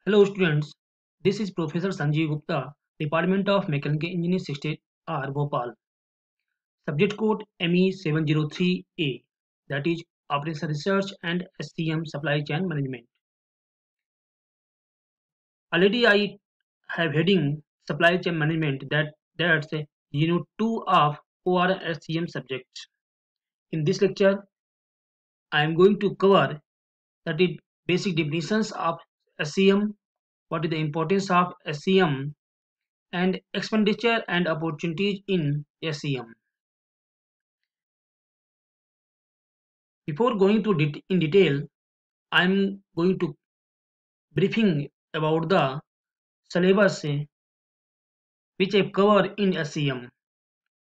Hello students, this is Professor Sanjeev Gupta, Department of Mechanical Engineering 68R Bhopal. Subject code ME703A, that is Operation Research and SCM Supply Chain Management. Already I have heading Supply Chain Management that's Unit 2 of OR SCM subject. In this lecture, I am going to cover that is basic definitions of SCM, what is the importance of SCM, and expenditure and opportunities in SCM. Before going to in detail, I am going to briefing about the syllabus which I cover in SCM.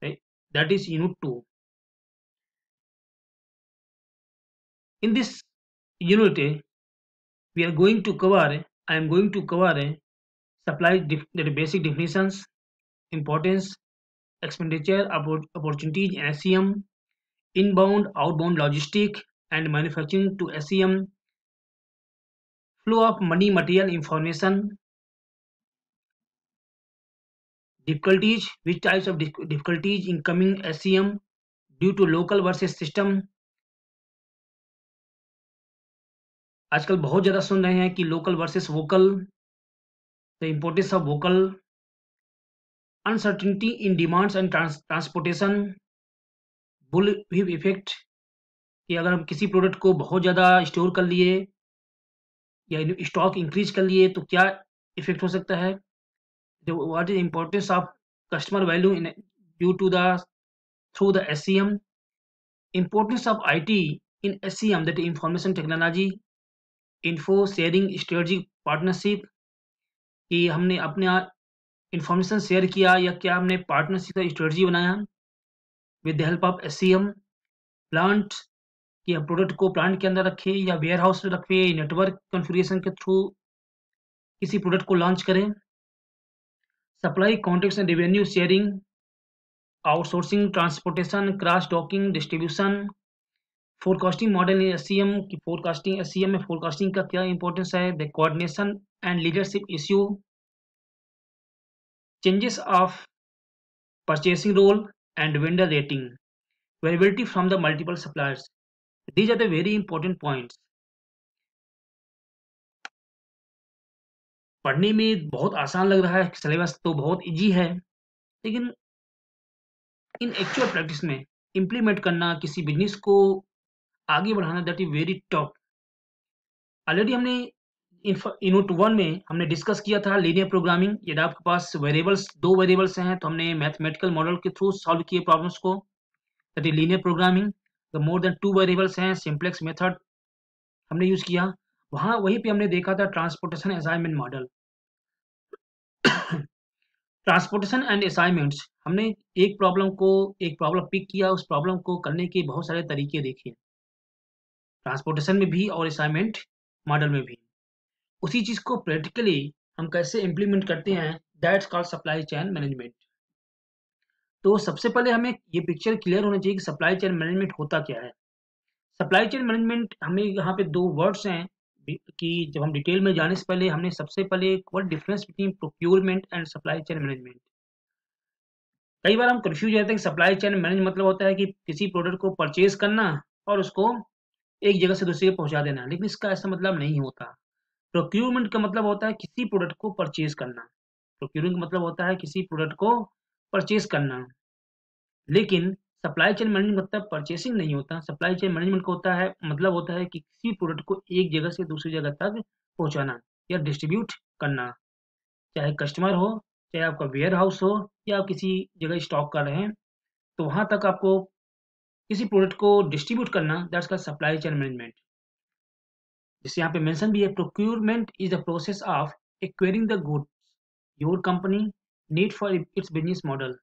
Right? That is Unit 2. In this unit, we are going to cover. I am going to cover supply the basic definitions, importance, expenditure, opportunities in SCM, inbound, outbound logistic and manufacturing to SCM, flow of money, material, information, difficulties, which types of difficulties in coming SCM due to local versus system. आजकल बहुत ज़्यादा सुन रहे हैं कि local versus vocal, the importance of vocal, uncertainty in demands and transportation, bull effect कि अगर हम किसी प्रोडक्ट को बहुत ज़्यादा स्टोर कर लिए या स्टॉक इंक्रीज कर लिए तो क्या इफेक्ट हो सकता है. What is importance of customer value in due to the through the SCM, importance of IT in SCM, that is information technology, info sharing strategic partnership, कि हमने अपने इंफॉर्मेशन शेयर किया या क्या हमने पार्टनरशिप का स्ट्रेटजी बनाया with the help of SCM, plant कि हम प्रोडक्ट को प्लांट के अंदर रखें या वेयर हाउस में रखें, नेटवर्क कॉन्फ़िगरेशन के थ्रू किसी प्रोडक्ट को लॉन्च करें, supply contracts and revenue sharing, outsourcing, transportation, cross docking, distribution, forecasting model in SCM की फोरकास्टिंग SCM में फोरकास्टिंग का क्या इंपॉर्टेंस है, the coordination and leadership issue, changes of purchasing role and vendor rating, variability from the multiple suppliers. These are the very important points. पढ़ने में बहुत आसान लग रहा है, सिलेबस तो बहुत इजी है, लेकिन इन एक्चुअल प्रैक्टिस में इम्प्लीमेंट करना, किसी बिजनेस को आगे बढ़ाना, that is very tough. Already हमने यूनिट 1 में हमने डिस्कस किया था लीनियर प्रोग्रामिंग. यदि आपके पास दो वेरिएबल्स हैं तो हमने मैथमेटिकल मॉडल के थ्रू सॉल्व किए प्रॉब्लम्स को, that is linear programming. The more than 2 variables हैं, सिंप्लेक्स मेथड हमने यूज किया. वहीं पे हमने देखा था transportation assignment model. Transportation and assignments, हमने एक प्रॉब्लम पिक किया, उस प्रॉब्लम को करने के बहुत सारे तरीके देखे, ट्रांसपोर्टेशन में भी और असाइनमेंट मॉडल में भी. उसी चीज को प्रैक्टिकली हम कैसे इंप्लीमेंट करते हैं, that's called supply chain management. तो सबसे पहले हमें ये पिक्चर क्लियर होना चाहिए कि सप्लाई चेन मैनेजमेंट होता क्या है. सप्लाई चेन मैनेजमेंट, हमें यहाँ पे 2 वर्ड्स हैं कि जब हम डिटेल में जाने से पहले हमने सबसे पहले what difference between procurement and supply chain management. कई बार हम कंफ्यूज रहते हैं कि सप्लाई चेन मैनेज मतलब होता है कि किसी प्रोडक्ट को परचेज करना और उसको एक जगह से दूसरी जगह पहुंचा देना, लेकिन इसका ऐसा मतलब नहीं होता. प्रोक्योरमेंट का मतलब होता है किसी प्रोडक्ट को परचेज करना. प्रोक्योरिंग का मतलब होता है किसी प्रोडक्ट को परचेज करना, लेकिन सप्लाई चेन मैनेजमेंट मतलब परचेसिंग नहीं होता. सप्लाई चेन मैनेजमेंट का होता है मतलब होता है कि किसी प्रोडक्ट को एक जगह से दूसरी जगह तक पहुंचाना या डिस्ट्रीब्यूट करना, चाहे कस्टमर हो, चाहे आपका वेयर हाउस हो, या आप किसी जगह स्टॉक कर रहे हैं तो वहां तक आपको किसी प्रोडक्ट को डिस्ट्रीब्यूट करना, that's called supply chain management. जिससे यहाँ पे मेंशन भी है, procurement is the process of acquiring the goods your company need for its business model.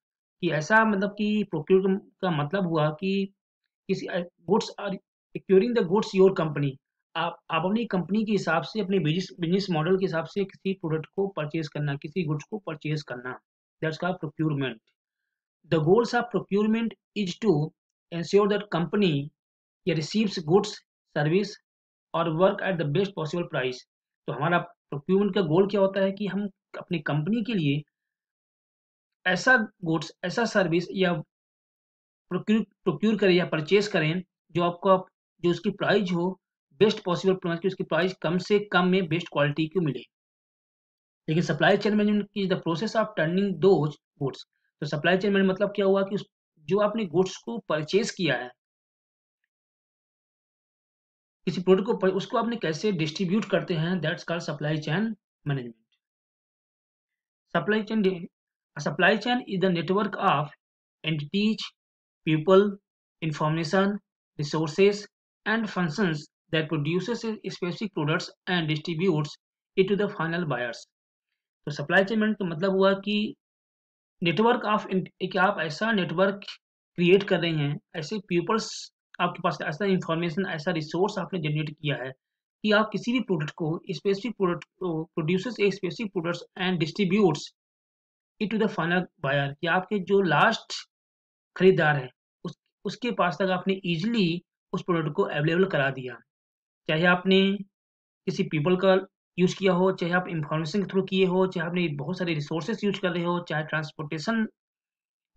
कि ऐसा मतलब कि प्रोक्योर का मतलब हुआ कि किसी goods are acquiring the goods your company, आप अपनी कंपनी के हिसाब से, अपने बिजनेस मॉडल के हिसाब से किसी प्रोडक्ट को परचेज करना, किसी गुड्स को परचेज करना, that's called procurement. The goals of procurement is to ensure that company receives goods, service और work at the best possible price. तो हमारा प्रोक्यूरमेंट का गोल क्या होता है कि हम अपनी कंपनी के लिए ऐसा गुड्स, ऐसा सर्विस या प्रोक्यूर करें या परचेज करें जो आपको जो उसकी प्राइस हो बेस्ट पॉसिबल प्राइस की, उसकी प्राइस कम से कम में बेस्ट क्वालिटी की मिले। लेकिन सप्लाई चेन मैनेजमेंट की the process of turning those goods. तो सप्लाई चेन मैनेजमेंट मतलब क्या हुआ कि जो आपने गुड्स को परचेज किया है, किसी प्रोडक्ट को उसको आपने कैसे डिस्ट्रीब्यूट करते हैं, that's called supply chain management. Supply chain a supply chain is the network of entities, people, information, resources, and functions that produces a specific products and distributes it to the final buyers. तो supply chain management का मतलब हुआ कि network of एक आप ऐसा network create कर रहे हैं, ऐसे पीपल्स आपके पास ऐसा इंफॉर्मेशन, ऐसा रिसोर्स आपने जनरेट किया है कि आप किसी भी प्रोडक्ट को, स्पेसिफिक प्रोडक्ट को produces a specific products and distributes it to the final buyer, कि आपके जो लास्ट खरीदार है उसके पास तक आपने इजीली उस प्रोडक्ट को अवेलेबल करा दिया। चाहे आपने किसी पीपल का यूज़ किया हो, चाहे आप इंफॉर्मेशन के थ्रू किए हो, चाहे आपने बहुत सारे रिसोर्सेज यूज कर रहे हो, चाहे ट्रांसपोर्टेशन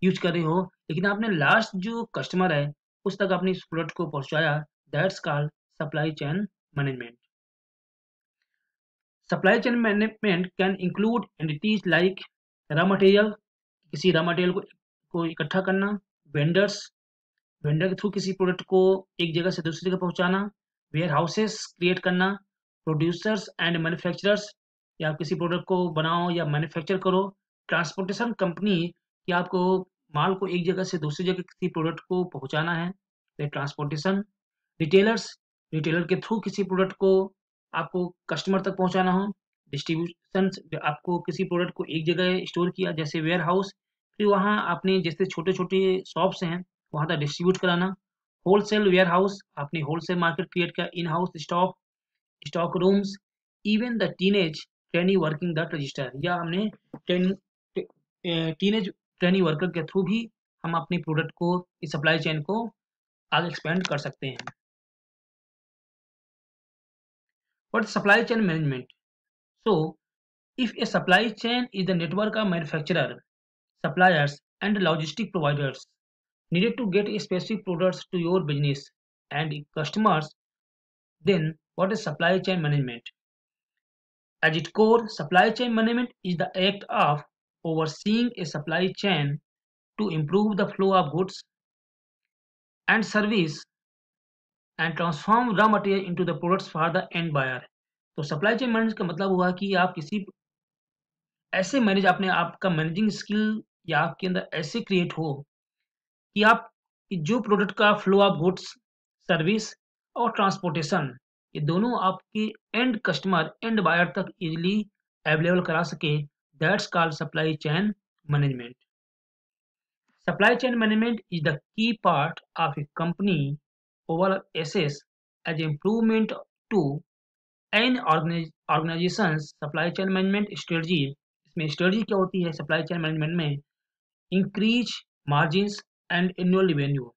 यूज कर रहे हो, लेकिन आपने लास्ट जो कस्टमर है उस तक आपने इस प्रोडक्ट को पहुंचाया, that's called supply chain management. Supply chain management can include entities like raw material, किसी रॉ मटेरियल को इकट्ठा करना, वेंडर्स, वेंडर के थ्रू किसी प्रोडक्ट को एक जगह से दूसरी जगह पहुंचाना, वेयर हाउसेस क्रिएट करना, प्रोड्यूसर्स एंड मैन्युफैक्चरर्स, या किसी प्रोडक्ट को बनाओ या मैन्युफैक्चर करो, ट्रांसपोर्टेशन कंपनी, कि आपको माल को एक जगह से दूसरी जगह किसी प्रोडक्ट को पहुंचाना है, ट्रांसपोर्टेशन, रिटेलर्स, रिटेलर के थ्रू किसी प्रोडक्ट को आपको कस्टमर तक पहुंचाना हो, डिस्ट्रीब्यूशन, आपको किसी प्रोडक्ट को एक जगह स्टोर किया जैसे वेयर हाउस, फिर वहाँ आपने जैसे छोटे छोटे शॉप्स हैं वहाँ तक डिस्ट्रीब्यूट कराना, होलसेल वेयर हाउस, आपने होलसेल मार्केट क्रिएट किया, in house stock, stock rooms, even the teenage trainee working that register, या हमने टीनेज ट्रेनी वर्कर के थ्रू भी हम अपनी प्रोडक्ट को, इस सप्लाई चेन को आगे एक्सपेंड कर सकते हैं। What is supply chain management? So, if a supply chain is the network of manufacturer, suppliers, and logistic providers needed to get specific products to your business and customers, then what is supply chain management? At its core, supply chain management is the act of overseeing a supply chain to improve the flow of goods and service and transform raw material into the products for the end buyer. तो supply chain management का मतलब हुआ कि आप किसी ऐसे manage, अपने आपका मैनेजिंग स्किल या आपके अंदर ऐसे क्रिएट हो कि आप जो प्रोडक्ट का फ्लो ऑफ गुड्स, सर्विस और ट्रांसपोर्टेशन, ये दोनों आपके एंड कस्टमर, एंड बायर तक इजीली अवेलेबल करा सके, that's called supply chain management. Supply chain management is the key part of a company overall assess as improvement to an organisation supply chain management strategy. इसमें strategy क्या होती है supply chain management में? Increase margins and annual revenue.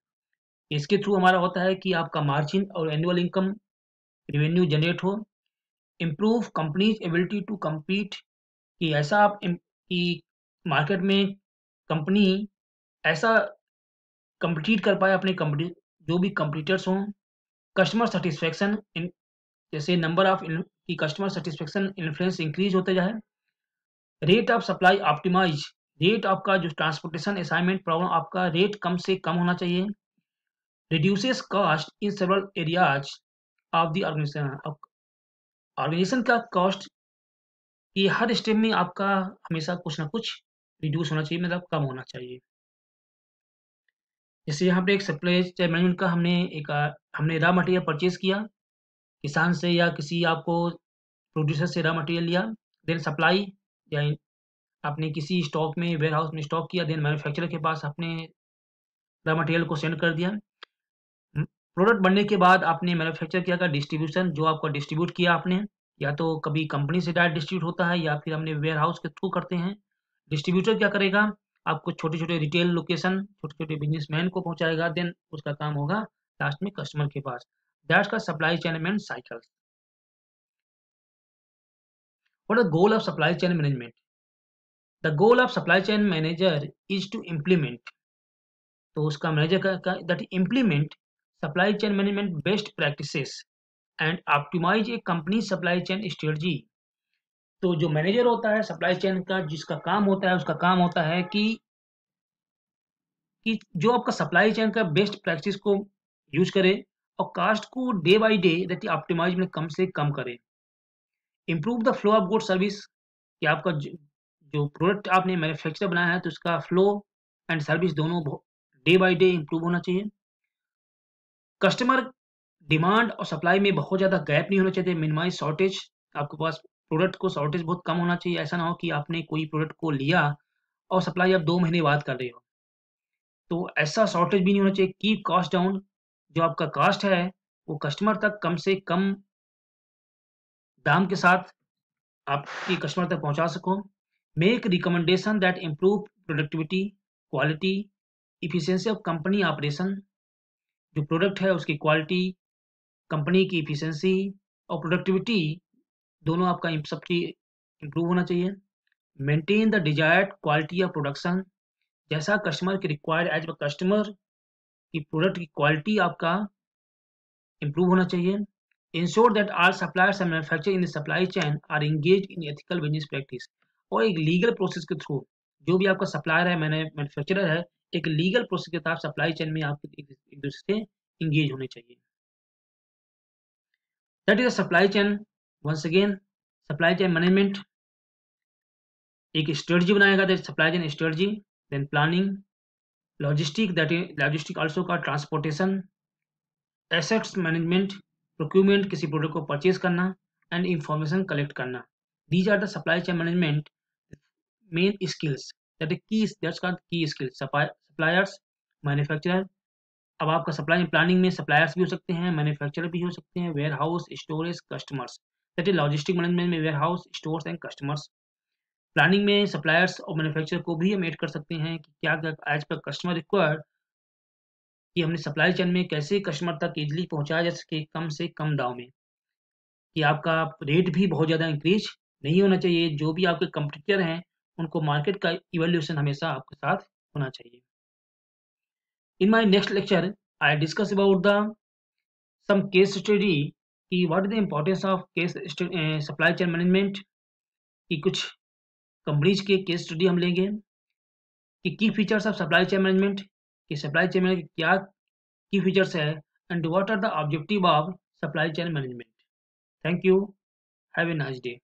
इसके through हमारा होता है कि आपका मार्जिन और एनुअल इनकम रिवेन्यू जनरेट हो। Improve company's ability to compete, कि ऐसा आप कि मार्केट में कंपनी ऐसा कम्पीट कर पाए अपने कंपनी जो भी कंपटीटर्स हों। कस्टमर सेटिस्फेक्शन, जैसे नंबर ऑफ की कस्टमर सेटिस्फेक्शन इन्फ्लुएंस इंक्रीज होते जाए। Rate of supply optimise, rate आपका जो ट्रांसपोर्टेशन असाइनमेंट प्रॉब्लम, आपका रेट कम से कम होना चाहिए। Reduces cost in several areas of the organisation, organisation का कॉस्ट कि हर स्टेप में आपका हमेशा कुछ ना कुछ रिड्यूस होना चाहिए, मतलब कम होना चाहिए। जैसे यहाँ पे एक सप्लाई चेन मैनेजमेंट का हमने रॉ मटेरियल परचेज किया किसान से या किसी आपको प्रोड्यूसर से रॉ मटेरियल लिया, देन सप्लाई, या आपने किसी स्टॉक में वेयर हाउस में स्टॉक किया, देन मैन्युफैक्चरर के पास आपने रॉ मटेरियल को सेंड कर दिया। प्रोडक्ट बनने के बाद आपने मैन्युफैक्चर किया का डिस्ट्रीब्यूशन, जो आपका डिस्ट्रीब्यूट किया आपने, या तो कभी कंपनी से डायरेक्ट डिस्ट्रीब्यूट होता है या फिर हमने वेयर हाउस के थ्रू करते हैं। डिस्ट्रीब्यूटर क्या करेगा, आपको छोटे छोटे रिटेल लोकेशन, छोटे छोटे बिजनेसमैन को पहुंचाएगा, देन उसका काम होगा लास्ट में कस्टमर के पास। दैट्स का supply chain management cycle. What is the goal of supply chain management? The goal of supply chain manager is to implement, तो उसका मैनेजर का that implement supply chain management best practices and optimize a company supply chain strategy. तो जो manager होता है supply chain का, जिसका काम होता है, उसका काम होता है कि जो आपका सप्लाई चेन का बेस्ट प्रैक्टिस को यूज करे और कास्ट को day by day that optimise में कम से कम करे। Improve the flow of good service, कि आपका जो प्रोडक्ट आपने मैन्युफैक्चर बनाया है तो उसका फ्लो एंड सर्विस दोनों डे बाय डे इम्प्रूव होना चाहिए। कस्टमर डिमांड और सप्लाई में बहुत ज़्यादा गैप नहीं होना चाहिए। मिनिमाइज शॉर्टेज, आपके पास प्रोडक्ट को शॉर्टेज बहुत कम होना चाहिए। ऐसा ना हो कि आपने कोई प्रोडक्ट को लिया और सप्लाई आप 2 महीने बाद कर रहे हो, तो ऐसा शॉर्टेज भी नहीं होना चाहिए। कीप कॉस्ट डाउन, जो आपका कॉस्ट है वो कस्टमर तक कम से कम दाम के साथ आपकी कस्टमर तक पहुंचा सको। Make recommendation that improve productivity, quality, efficiency of company operation. जो प्रोडक्ट है उसकी क्वालिटी, कंपनी की इफिशिएंसी और प्रोडक्टिविटी दोनों आपका सबकी इम्प्रूव होना चाहिए। Maintain the desired quality of production, जैसा कस्टमर की रिक्वायर्ड एज पर कस्टमर की प्रोडक्ट की क्वालिटी आपका इम्प्रूव होना चाहिए। Ensure that all suppliers and manufacture in the supply chain are engage in ethical business practice, और एक लीगल प्रोसेस के थ्रू जो भी आपका सप्लायर है, मैन्युफैक्चरर है, एक लीगल प्रोसेस के तहत सप्लाई चेन में आप एक दूसरे से इंगेज होने चाहिए। That is supply chain. Once again supply chain management एक स्ट्रेटजी बनाएगा, that supply chain strategy, then planning, logistic, that is logistic also का ट्रांसपोर्टेशन, एसेट्स मैनेजमेंट, प्रोक्यूरमेंट किसी प्रोडक्ट को परचेज करना, एंड इंफॉर्मेशन कलेक्ट करना। These are the supply chain management main skills, that is key, that's called key skills. Suppliers, manufacturer, अब आपका supply planning में suppliers भी हो सकते हैं, मैन्युफैक्चरर भी हो सकते हैं, warehouse, storage, customers, that is logistic management में warehouse, stores and customers. Planning में सप्लायर्स और मैन्युफैक्चरर को भी हम ऐड कर सकते हैं कि क्या एज पर कस्टमर रिक्वायर्ड, कि हमने सप्लाई चेन में कैसे कस्टमर तक इजीली पहुंचाया जा सके कम से कम दाव में, कि आपका रेट भी बहुत ज़्यादा इंक्रीज नहीं होना चाहिए। जो भी आपके कंपटीटर हैं उनको मार्केट का इवैल्यूएशन हमेशा आपके साथ होना चाहिए। In my next lecture I discuss about the some case study, कि what is the importance of case supply chain management, की कुछ कंपनीज के केस स्टडी हम लेंगे, कि key features of supply chain management, कि सप्लाई चेन मैनेजमेंट क्या key features है, and what are the objective of supply chain management. Thank you, have a nice day.